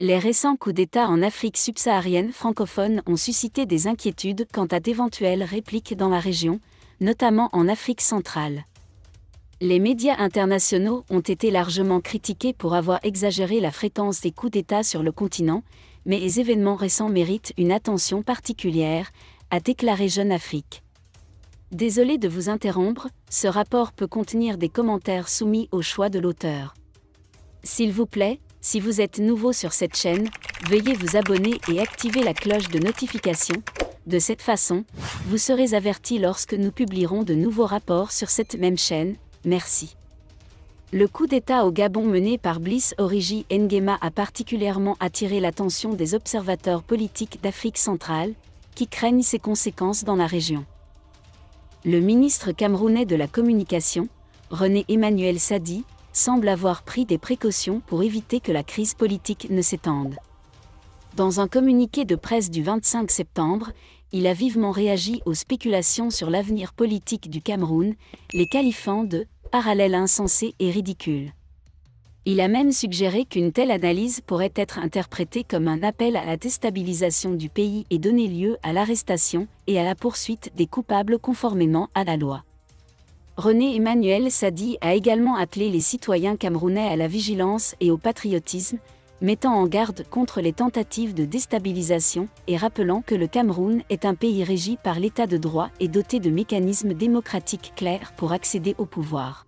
Les récents coups d'État en Afrique subsaharienne francophone ont suscité des inquiétudes quant à d'éventuelles répliques dans la région, notamment en Afrique centrale. Les médias internationaux ont été largement critiqués pour avoir exagéré la fréquence des coups d'État sur le continent, mais les événements récents méritent une attention particulière, a déclaré Jeune Afrique. Désolé de vous interrompre, ce rapport peut contenir des commentaires soumis au choix de l'auteur. S'il vous plaît, si vous êtes nouveau sur cette chaîne, veuillez vous abonner et activer la cloche de notification. De cette façon, vous serez averti lorsque nous publierons de nouveaux rapports sur cette même chaîne. Merci. Le coup d'État au Gabon mené par Brice Oligui Nguema a particulièrement attiré l'attention des observateurs politiques d'Afrique centrale, qui craignent ses conséquences dans la région. Le ministre camerounais de la Communication, René Emmanuel Sadi, semble avoir pris des précautions pour éviter que la crise politique ne s'étende. Dans un communiqué de presse du 25 septembre, il a vivement réagi aux spéculations sur l'avenir politique du Cameroun, les qualifiant de « parallèles insensés et ridicules ». Il a même suggéré qu'une telle analyse pourrait être interprétée comme un appel à la déstabilisation du pays et donner lieu à l'arrestation et à la poursuite des coupables conformément à la loi. René Emmanuel Sadi a également appelé les citoyens camerounais à la vigilance et au patriotisme, mettant en garde contre les tentatives de déstabilisation et rappelant que le Cameroun est un pays régi par l'état de droit et doté de mécanismes démocratiques clairs pour accéder au pouvoir.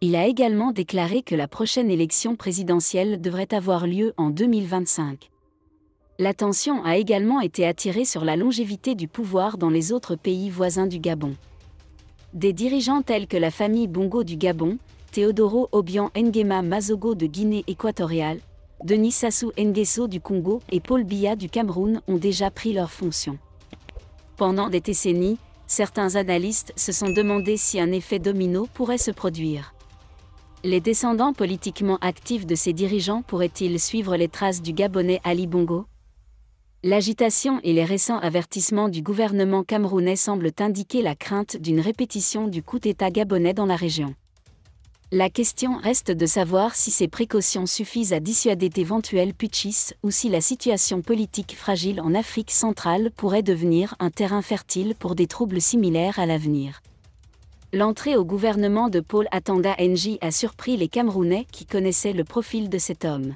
Il a également déclaré que la prochaine élection présidentielle devrait avoir lieu en 2025. L'attention a également été attirée sur la longévité du pouvoir dans les autres pays voisins du Gabon. Des dirigeants tels que la famille Bongo du Gabon, Théodoro Obiang Nguema Mazogo de Guinée équatoriale, Denis Sassou Nguesso du Congo et Paul Biya du Cameroun ont déjà pris leurs fonctions. Pendant des décennies, certains analystes se sont demandé si un effet domino pourrait se produire. Les descendants politiquement actifs de ces dirigeants pourraient-ils suivre les traces du Gabonais Ali Bongo ? L'agitation et les récents avertissements du gouvernement camerounais semblent indiquer la crainte d'une répétition du coup d'État gabonais dans la région. La question reste de savoir si ces précautions suffisent à dissuader d'éventuels putschistes ou si la situation politique fragile en Afrique centrale pourrait devenir un terrain fertile pour des troubles similaires à l'avenir. L'entrée au gouvernement de Paul Atanga Nji a surpris les Camerounais qui connaissaient le profil de cet homme.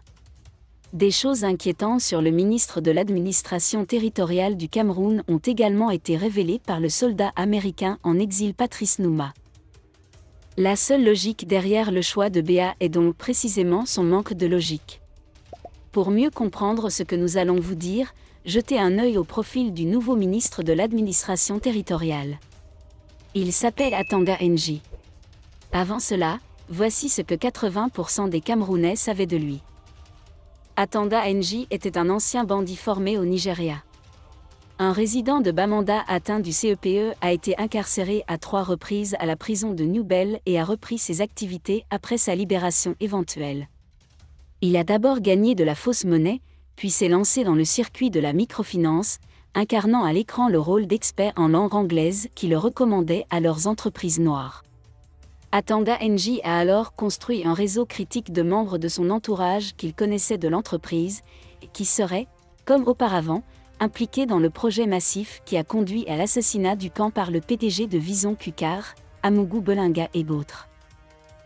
Des choses inquiétantes sur le ministre de l'administration territoriale du Cameroun ont également été révélées par le soldat américain en exil Patrice Nouma. La seule logique derrière le choix de Béa est donc précisément son manque de logique. Pour mieux comprendre ce que nous allons vous dire, jetez un œil au profil du nouveau ministre de l'administration territoriale. Il s'appelle Atanga Nji. Avant cela, voici ce que 80% des Camerounais savaient de lui. Atanga Nji était un ancien bandit formé au Nigeria. Un résident de Bamenda atteint du CEPE a été incarcéré à 3 reprises à la prison de New Bell et a repris ses activités après sa libération éventuelle. Il a d'abord gagné de la fausse monnaie, puis s'est lancé dans le circuit de la microfinance, incarnant à l'écran le rôle d'expert en langue anglaise qui le recommandait à leurs entreprises noires. Atanga Nji a alors construit un réseau critique de membres de son entourage qu'il connaissait de l'entreprise et qui seraient, comme auparavant, impliqués dans le projet massif qui a conduit à l'assassinat du camp par le PDG de Vison Kukar, Amougou Belinga et d'autres.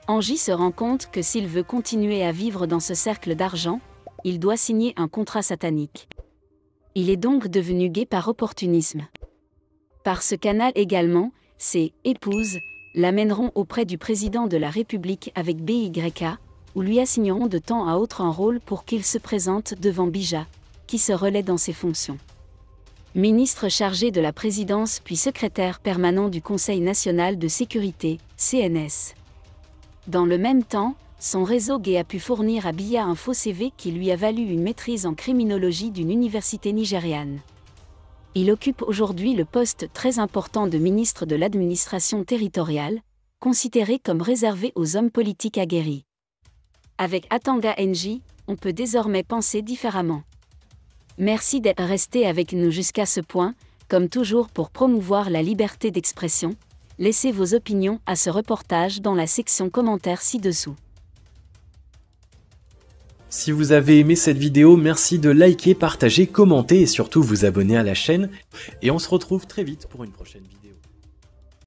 Nji se rend compte que s'il veut continuer à vivre dans ce cercle d'argent, il doit signer un contrat satanique. Il est donc devenu gay par opportunisme. Par ce canal également, ses épouses l'amèneront auprès du président de la République avec BYK, où lui assigneront de temps à autre un rôle pour qu'il se présente devant Bija, qui se relaie dans ses fonctions. Ministre chargé de la présidence puis secrétaire permanent du Conseil national de sécurité, CNS. Dans le même temps, son réseau gay a pu fournir à Biya un faux CV qui lui a valu une maîtrise en criminologie d'une université nigériane. Il occupe aujourd'hui le poste très important de ministre de l'administration territoriale, considéré comme réservé aux hommes politiques aguerris. Avec Atanga Nji, on peut désormais penser différemment. Merci d'être resté avec nous jusqu'à ce point, comme toujours pour promouvoir la liberté d'expression. Laissez vos opinions à ce reportage dans la section commentaires ci-dessous. Si vous avez aimé cette vidéo, merci de liker, partager, commenter et surtout vous abonner à la chaîne. Et on se retrouve très vite pour une prochaine vidéo.